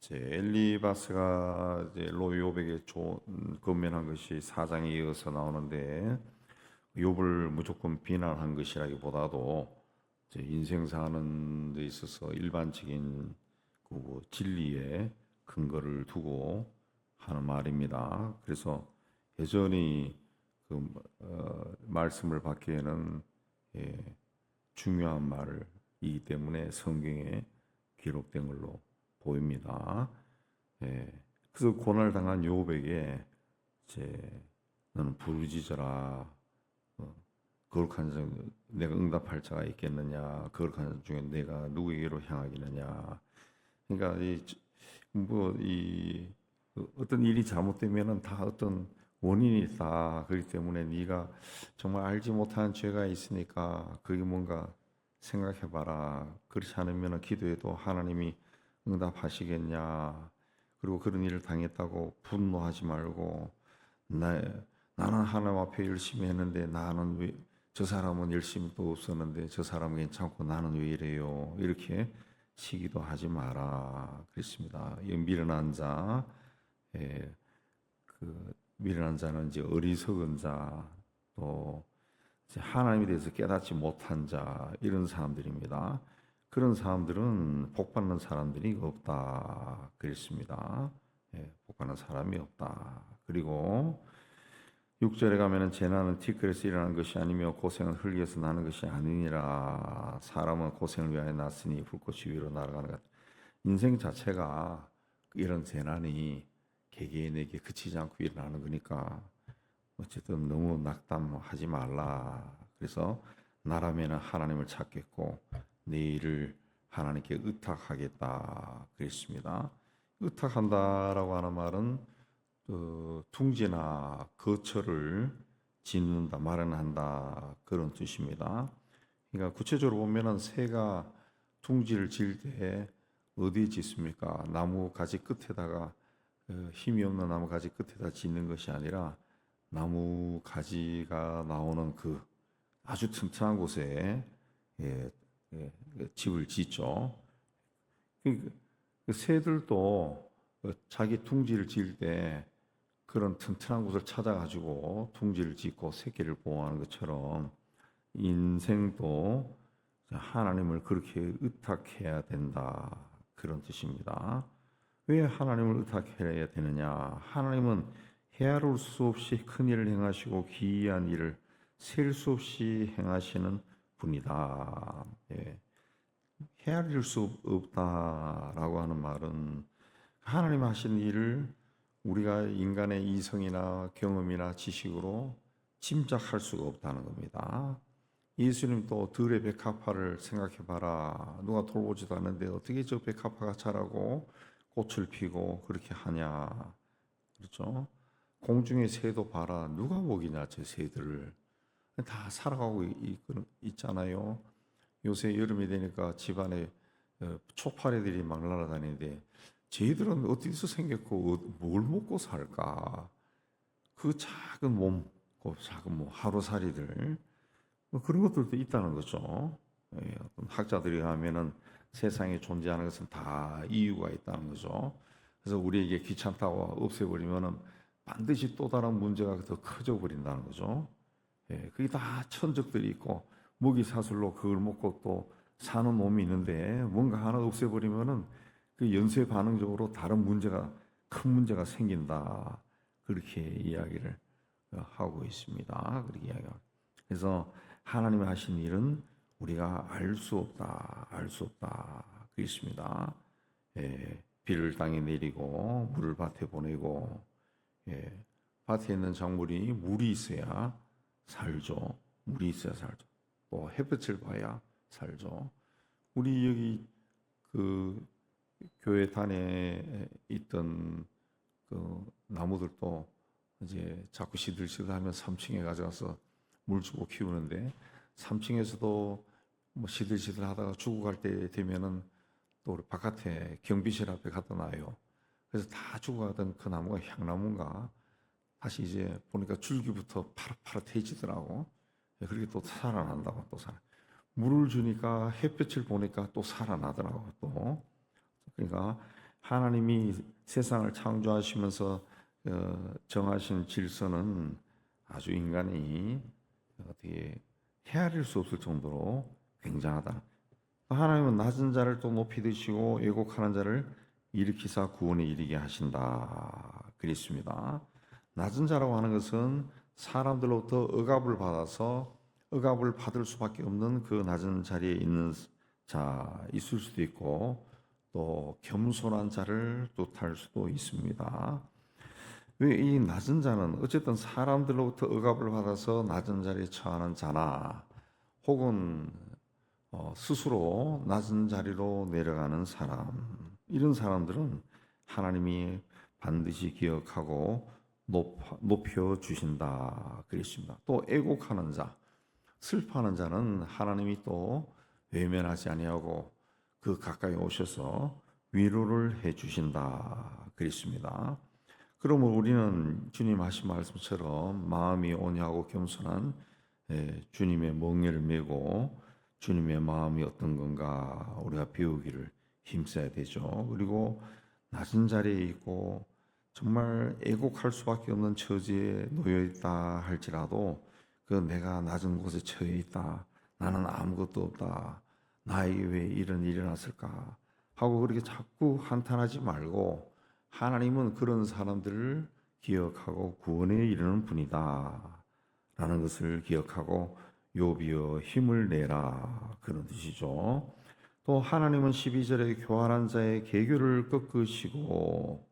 이제 엘리바스가 이제 로요백에 건면한 것이 사장에 이어서 나오는데 욥을 무조건 비난한 것이라기보다도 이제 인생 사는 데 있어서 일반적인 그 진리에 근거를 두고 하는 말입니다. 그래서 여전히 그 말씀을 받기에는 중요한 말이기 때문에 성경에 기록된 걸로 보입니다. 그래서 고난을 당한 욥에게 이제 너는 부르짖어라. 거룩한 자 내가 응답할 자가 있겠느냐? 거룩한 자 중에 내가 누구에게로 향하겠느냐? 그러니까 이 어떤 일이 잘못되면은 다 어떤 원인이 있다. 그렇기 때문에 네가 정말 알지 못하는 죄가 있으니까 그게 뭔가 생각해봐라. 그렇지 않으면 기도해도 하나님이 응답하시겠냐. 그리고 그런 일을 당했다고 분노하지 말고 나는 하나님 앞에 열심히 했는데 나는 왜 저 사람은 열심히 또 없었는데 저 사람은 괜찮고 나는 왜 이래요. 이렇게 시기도 하지 마라. 그랬습니다. 이 미련한 자, 미련한 자는 이제 어리석은 자, 또 하나님에 대해서 깨닫지 못한 자 이런 사람들입니다. 그런 사람들은 복받는 사람들이 없다 그랬습니다. 복받는 사람이 없다. 그리고 6절에 가면은 재난은 티끌에서 일어나는 것이 아니며 고생은 흙에서 나는 것이 아니니라. 사람은 고생을 위하여 났으니 불꽃이 위로 날아가는 것. 인생 자체가 이런 재난이 개개인에게 그치지 않고 일어나는 거니까 어쨌든 너무 낙담하지 말라. 그래서 나라면은 하나님을 찾겠고 내 일을 하나님께 의탁하겠다 그랬습니다. 의탁한다라고 하는 말은 둥지나 거처를 짓는다, 마련한다 그런 뜻입니다. 그러니까 구체적으로 보면은 새가 둥지를 지을 때 어디에 짓습니까? 나무 가지 끝에다가 힘이 없는 나무 가지 끝에다 짓는 것이 아니라 나무 가지가 나오는 그 아주 튼튼한 곳에 집을 짓죠. 그 새들도 자기 둥지를 지을 때 그런 튼튼한 곳을 찾아가지고 둥지를 짓고 새끼를 보호하는 것처럼 인생도 하나님을 그렇게 의탁해야 된다. 그런 뜻입니다. 왜 하나님을 의탁해야 되느냐? 하나님은 헤아릴 수 없이 큰 일을 행하시고 기이한 일을 셀 수 없이 행하시는 분이다. 헤아릴 수 없다라고 하는 말은 하나님 하신 일을 우리가 인간의 이성이나 경험이나 지식으로 짐작할 수가 없다는 겁니다. 예수님도 들의 백합화를 생각해 봐라. 누가 돌보지도 않는데 어떻게 저 백합화가 자라고 꽃을 피고 그렇게 하냐. 그렇죠? 공중의 새도 봐라. 누가 먹이냐, 저 새들을. 다 살아가고 있잖아요. 요새 여름이 되니까 집안에 초파리들이 막 날아다니는데 쟤들은 어디서 생겼고 뭘 먹고 살까? 그 작은 몸, 그 작은 뭐 하루살이들 뭐 그런 것들도 있다는 거죠. 어떤 학자들이 하면은 세상에 존재하는 것은 다 이유가 있다는 거죠. 그래서 우리에게 귀찮다고 없애버리면은 반드시 또 다른 문제가 더 커져 버린다는 거죠. 그게 다 천적들이 있고 먹이 사슬로 그걸 먹고 또 사는 놈이 있는데 뭔가 하나 없애버리면은 그 연쇄 반응적으로 다른 문제가 큰 문제가 생긴다. 그렇게 이야기를 하고 있습니다. 그렇게 이야기하고. 그래서 하나님이 하신 일은 우리가 알 수 없다. 알 수 없다. 그렇습니다. 비를 땅에 내리고 물을 밭에 보내고 밭에 있는 작물이 물이 있어야 살죠. 물이 있어야 살죠. 또 햇볕을 봐야 살죠. 우리 여기 그 교회 단에 있던 그 나무들도 이제 자꾸 시들시들하면 3층에 가져가서 물 주고 키우는데 3층에서도 뭐 시들시들하다가 죽어갈 때 되면은 또 우리 바깥에 경비실 앞에 갖다 놔요. 그래서 다 죽어가던 그 나무가 향나무인가 다시 이제 보니까 줄기부터 파릇파릇해지더라고. 그렇게 또 살아난다고 또 살아. 물을 주니까 햇볕을 보니까 또 살아나더라고 또. 그러니까 하나님이 세상을 창조하시면서 정하신 질서는 아주 인간이 어떻게 헤아릴 수 없을 정도로 굉장하다. 하나님은 낮은 자를 또 높이 드시고 왜곡하는 자를 일으키사 구원에 이르게 하신다 그랬습니다. 낮은 자라고 하는 것은 사람들로부터 억압을 받아서 억압을 받을 수밖에 없는 그 낮은 자리에 있는 자 있을 수도 있고, 또 겸손한 자를 뜻할 수도 있습니다. 왜 이 낮은 자는 어쨌든 사람들로부터 억압을 받아서 낮은 자리에 처하는 자나, 혹은 스스로 낮은 자리로 내려가는 사람, 이런 사람들은 하나님이 반드시 기억하고 높여 주신다 그랬습니다. 또 애곡하는 자, 슬퍼하는 자는 하나님이 또 외면하지 아니하고 그 가까이 오셔서 위로를 해 주신다 그랬습니다. 그러면 우리는 주님 하신 말씀처럼 마음이 온유하고 겸손한 주님의 멍에를 메고 주님의 마음이 어떤 건가 우리가 배우기를 힘써야 되죠. 그리고 낮은 자리에 있고 정말 애곡할 수밖에 없는 처지에 놓여 있다 할지라도, 그 내가 낮은 곳에 처해 있다, 나는 아무것도 없다, 나에게 왜 이런 일이 일어났을까 하고 그렇게 자꾸 한탄하지 말고, 하나님은 그런 사람들을 기억하고 구원에 이르는 분이다 라는 것을 기억하고 욥이여 힘을 내라 그런 뜻이죠. 또 하나님은 12절에 교활한 자의 계교를 꺾으시고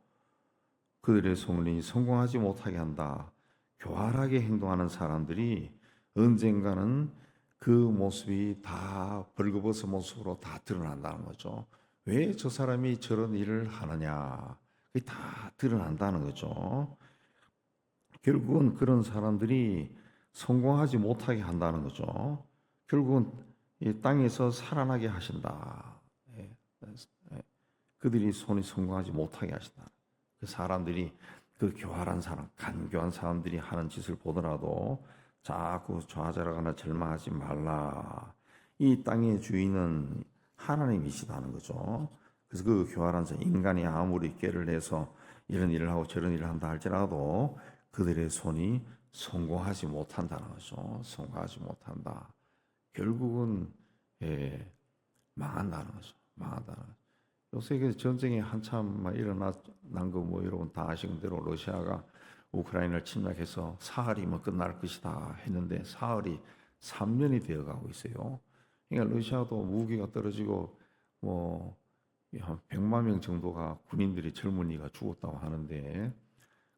그들의 소문이 성공하지 못하게 한다. 교활하게 행동하는 사람들이 언젠가는 그 모습이 다 벌거벗은 모습으로 다 드러난다는 거죠. 왜 저 사람이 저런 일을 하느냐, 그게 다 드러난다는 거죠. 결국은 그런 사람들이 성공하지 못하게 한다는 거죠. 결국은 이 땅에서 살아나게 하신다. 그들이 손이 성공하지 못하게 하신다. 그 사람들이, 그 교활한 사람, 간교한 사람들이 하는 짓을 보더라도 자꾸 좌절하거나 절망하지 말라. 이 땅의 주인은 하나님이시다는 거죠. 그래서 그 교활한 사람, 인간이 아무리 꾀를 내서 이런 일을 하고 저런 일을 한다 할지라도 그들의 손이 성공하지 못한다는 거죠. 성공하지 못한다. 결국은 망한다는 거죠. 망한다는 거죠. 요새 그 전쟁이 한참 일어난 거 뭐 여러분 다 아시는 대로 러시아가 우크라이나를 침략해서 사흘이면 끝날 것이다 했는데 사흘이 3년이 되어 가고 있어요. 그러니까 러시아도 무기가 떨어지고 뭐 한 100만 명 정도가 군인들이, 젊은이가 죽었다고 하는데,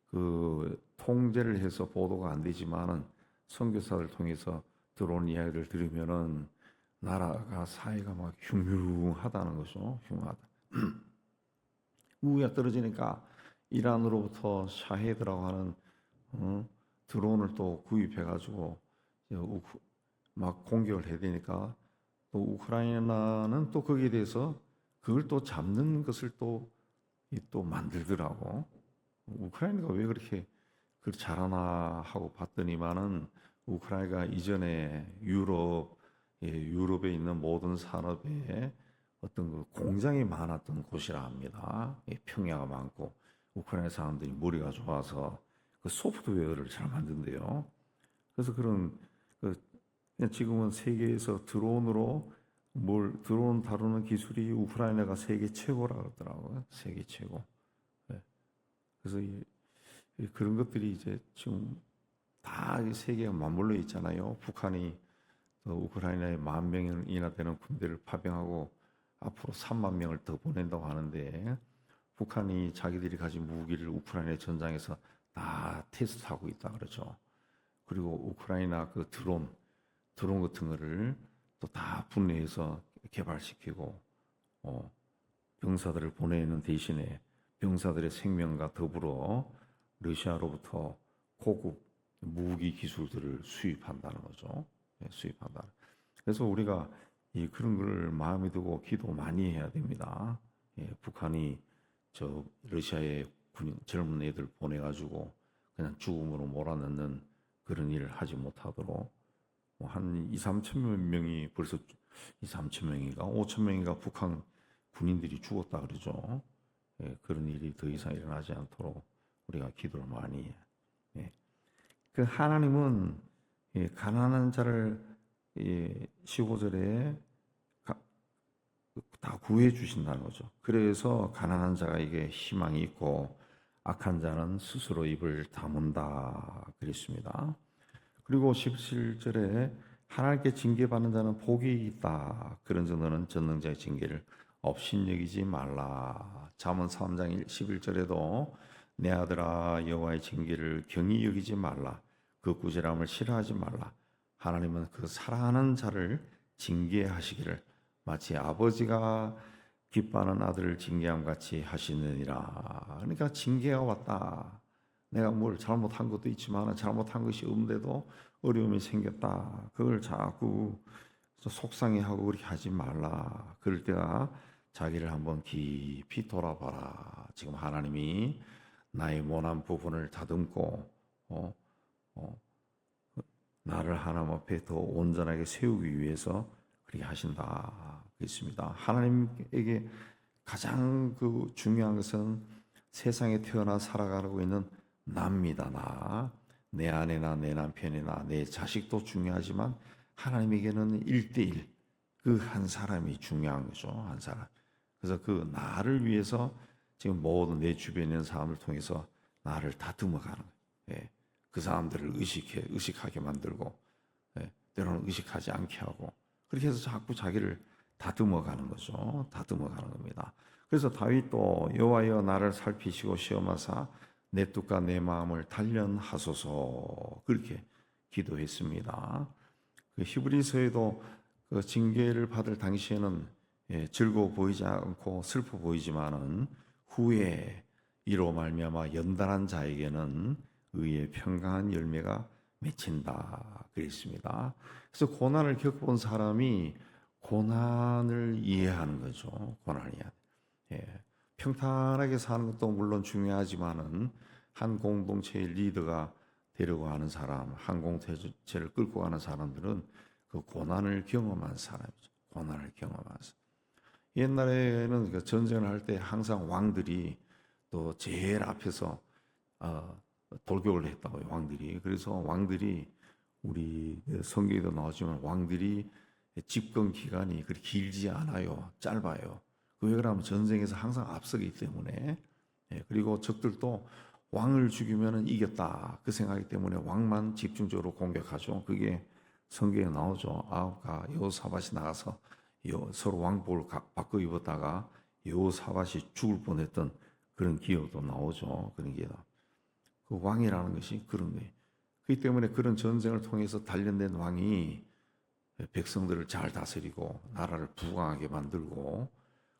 그 통제를 해서 보도가 안 되지만은 선교사를 통해서 들어온 이야기를 들으면은 나라가 사회가 막 흉흉하다는 거죠. 흉하다. 무기가 떨어지니까 이란으로부터 샤헤드라고 하는 드론을 또 구입해가지고 막 공격을 해야 되니까, 또 우크라이나는 또 거기에 대해서 그걸 또 잡는 것을 또 만들더라고. 우크라이나가 왜 그렇게 잘하나 하고 봤더니만은 우크라이나가 이전에 유럽에 있는 모든 산업에 어떤 그 공장이 많았던 곳이라 합니다. 평야가 많고 우크라이나 사람들이 머리가 좋아서 그 소프트웨어를 잘 만든대요. 그래서 그런 지금은 세계에서 드론 다루는 기술이 우크라이나가 세계 최고라고 하더라고요. 세계 최고. 네. 그래서 그런 것들이 이제 지금 다 세계가 맞물려 있잖아요. 북한이 우크라이나에 10,000명이나 되는 군대를 파병하고 앞으로 3만 명을 더 보낸다고 하는데, 북한이 자기들이 가진 무기를 우크라이나 전장에서 다 테스트하고 있다 그러죠. 그리고 우크라이나 그 드론 같은 거를 또 다 분해해서 개발시키고 병사들을 보내는 대신에 병사들의 생명과 더불어 러시아로부터 고급 무기 기술들을 수입한다는 거죠. 수입한다. 그래서 우리가 그런 걸 마음에 두고 기도 많이 해야 됩니다. 북한이 저 러시아의 젊은 애들 보내가지고 그냥 죽음으로 몰아넣는 그런 일을 하지 못하도록, 한 2,3천 명이 벌써 2,3천 명인가 5천 명인가 북한 군인들이 죽었다 그러죠. 그런 일이 더 이상 일어나지 않도록 우리가 기도를 많이 해요. 예. 그 하나님은 가난한 자를 15절에 다 구해 주신다는 거죠. 그래서 가난한 자에게 희망이 있고 악한 자는 스스로 입을 다문다 그랬습니다. 그리고 17절에 하나님께 징계받는 자는 복이 있다. 그런즉 너는 전능자의 징계를 업신여기지 말라. 잠언 3장 11절에도 내 아들아 여호와의 징계를 경히 여기지 말라. 그 꾸지람을 싫어하지 말라. 하나님은 그 사랑하는 자를 징계하시기를 마치 아버지가 기뻐하는 아들을 징계함 같이 하시느니라. 그러니까 징계가 왔다. 내가 뭘 잘못한 것도 있지만 잘못한 것이 없는데도 어려움이 생겼다. 그걸 자꾸 속상해하고 그렇게 하지 말라. 그럴 때가 자기를 한번 깊이 돌아봐라. 지금 하나님이 나의 모난 부분을 다듬고 나를 하나님 앞에 더 온전하게 세우기 위해서 그렇게 하신다. 그렇습니다. 하나님에게 가장 중요한 것은 세상에 태어나 살아가고 있는 나입니다. 나. 내 아내나 내 남편이나 내 자식도 중요하지만 하나님에게는 1대1 그 한 사람이 중요한 거죠. 한 사람. 그래서 그 나를 위해서 지금 모든 내 주변에 있는 사람을 통해서 나를 다듬어가는 거예요. 그 사람들을 의식하게 만들고 때로는 의식하지 않게 하고 그렇게 해서 자꾸 자기를 다듬어가는 거죠. 다듬어가는 겁니다. 그래서 다윗도 여호와여 나를 살피시고 시험하사 내 뜻과 내 마음을 단련하소서 그렇게 기도했습니다. 그 히브리서에도 그 징계를 받을 당시에는 즐거워 보이지 않고 슬퍼 보이지만은 후에 이로 말미암아 연단한 자에게는 의의 평강한 열매가 맺힌다 그랬습니다. 그래서 고난을 겪어본 사람이 고난을 이해하는 거죠. 고난을 이해. 평탄하게 사는 것도 물론 중요하지만은 한 공동체의 리더가 되려고 하는 사람, 한 공동체를 끌고 가는 사람들은 그 고난을 경험한 사람이죠. 고난을 경험한 사람. 옛날에는 그 전쟁을 할 때 항상 왕들이 또 제일 앞에서 돌격을 했다고요. 왕들이. 그래서 왕들이 우리 성경에도 나오지만 왕들이 집권 기간이 그렇게 길지 않아요. 짧아요. 왜 그러면 전쟁에서 항상 앞서기 때문에 그리고 적들도 왕을 죽이면 이겼다 그 생각이기 때문에 왕만 집중적으로 공격하죠. 그게 성경에 나오죠. 아합과 여호사밧이 나가서 서로 왕복을 바꿔 입었다가 여호사밧이 죽을 뻔했던 그런 기억도 나오죠. 그런 기억. 그 왕이라는 것이 그런 거예요. 그렇기 때문에 그런 전쟁을 통해서 단련된 왕이 백성들을 잘 다스리고 나라를 부강하게 만들고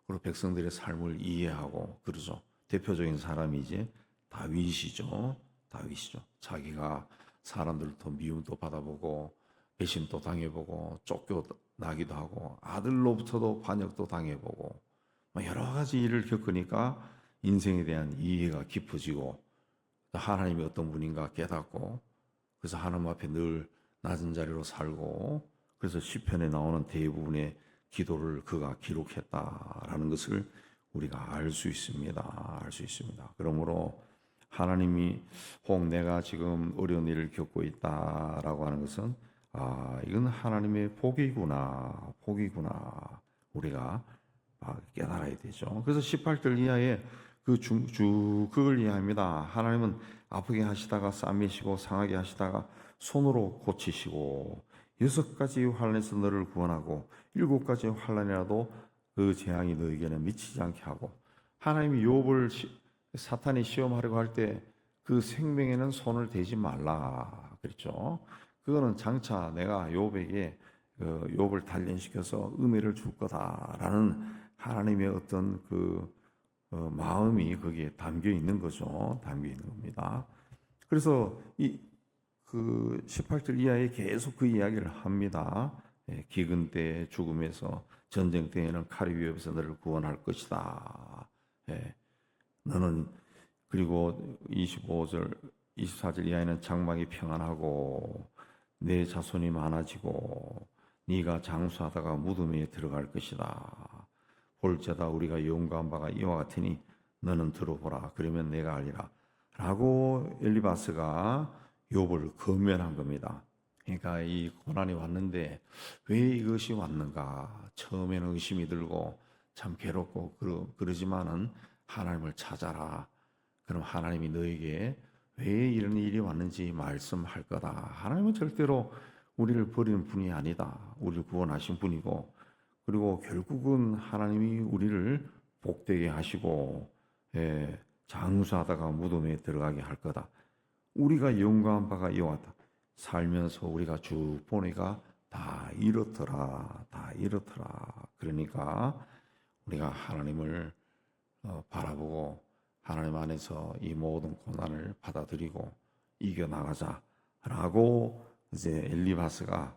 그리고 백성들의 삶을 이해하고 그러죠. 대표적인 사람이 이제 다윗이죠. 다윗이죠. 자기가 사람들도 미움도 받아보고 배신도 당해보고 쫓겨나기도 하고 아들로부터도 반역도 당해보고 여러 가지 일을 겪으니까 인생에 대한 이해가 깊어지고 하나님이 어떤 분인가 깨닫고 그래서 하나님 앞에 늘 낮은 자리로 살고 그래서 시편에 나오는 대부분의 기도를 그가 기록했다라는 것을 우리가 알 수 있습니다. 알 수 있습니다. 그러므로 하나님이 혹 내가 지금 어려운 일을 겪고 있다라고 하는 것은 이건 하나님의 복이구나. 복이구나. 우리가 깨달아야 되죠. 그래서 18절 이하에 그걸 이해합니다. 하나님은 아프게 하시다가 싸매시고 상하게 하시다가 손으로 고치시고 6가지 환란에서 너를 구원하고 7가지 환란이라도 그 재앙이 너에게는 미치지 않게 하고 하나님이 욥을 사탄이 시험하려고 할 때 그 생명에는 손을 대지 말라 그랬죠. 그거는 장차 내가 욥에게 욥을 단련시켜서 은혜를 줄 거다라는 하나님의 어떤 마음이 거기에 담겨 있는 거죠. 담겨 있는 겁니다. 그래서 그 18절 이하에 계속 그 이야기를 합니다. 기근 때 죽음에서 전쟁 때에는 칼의 위협에서 너를 구원할 것이다. 너는 그리고 25절 24절 이하에는 장막이 평안하고 내 자손이 많아지고 네가 장수하다가 무덤에 들어갈 것이다. 볼지어다 우리가 연구한 바가 이와 같으니 너는 들어보라. 그러면 내가 알리라. 라고 엘리바스가 욥을 권면한 겁니다. 그러니까 이 고난이 왔는데 왜 이것이 왔는가? 처음에는 의심이 들고 참 괴롭고 그러지만은 하나님을 찾아라. 그럼 하나님이 너에게 왜 이런 일이 왔는지 말씀할 거다. 하나님은 절대로 우리를 버리는 분이 아니다. 우리를 구원하신 분이고, 그리고 결국은 하나님이 우리를 복되게 하시고 장수하다가 무덤에 들어가게 할 거다. 우리가 연구한 바가 이와다. 살면서 우리가 쭉 보니까 다 이렇더라. 다 이렇더라. 그러니까 우리가 하나님을 바라보고 하나님 안에서 이 모든 고난을 받아들이고 이겨나가자라고 이제 엘리바스가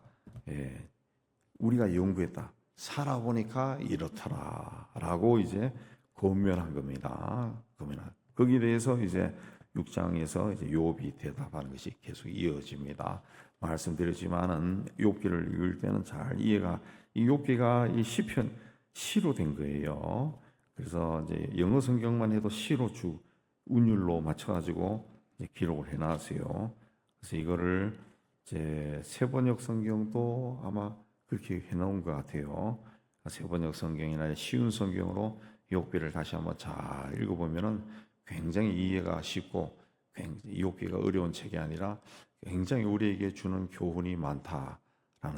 우리가 연구했다. 살아보니까 이렇더라라고 이제 권면한 겁니다. 그러면 거기에 대해서 이제 6장에서 이제 욥이 대답하는 것이 계속 이어집니다. 말씀드렸지만은 욥기를 읽을 때는 잘 이해가 이 욥기가 이 시편 시로 된 거예요. 그래서 이제 영어 성경만 해도 시로 쭉 운율로 맞춰가지고 이제 기록을 해놨어요. 그래서 이거를 이제 세번역 성경도 아마 그렇게 해놓은 것 같아요. 세번역 성경이나 쉬운 성경으로 욥기를 다시 한번 잘 읽어보면은 굉장히 이해가 쉽고 욥기가 어려운 책이 아니라 굉장히 우리에게 주는 교훈이 많다라는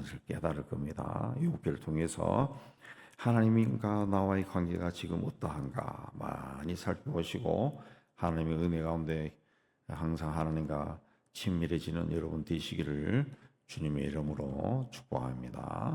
것을 깨달을 겁니다. 욥기를 통해서 하나님과 나와의 관계가 지금 어떠한가 많이 살펴보시고 하나님의 은혜 가운데 항상 하나님과 친밀해지는 여러분 되시기를 주님의 이름으로 축복합니다.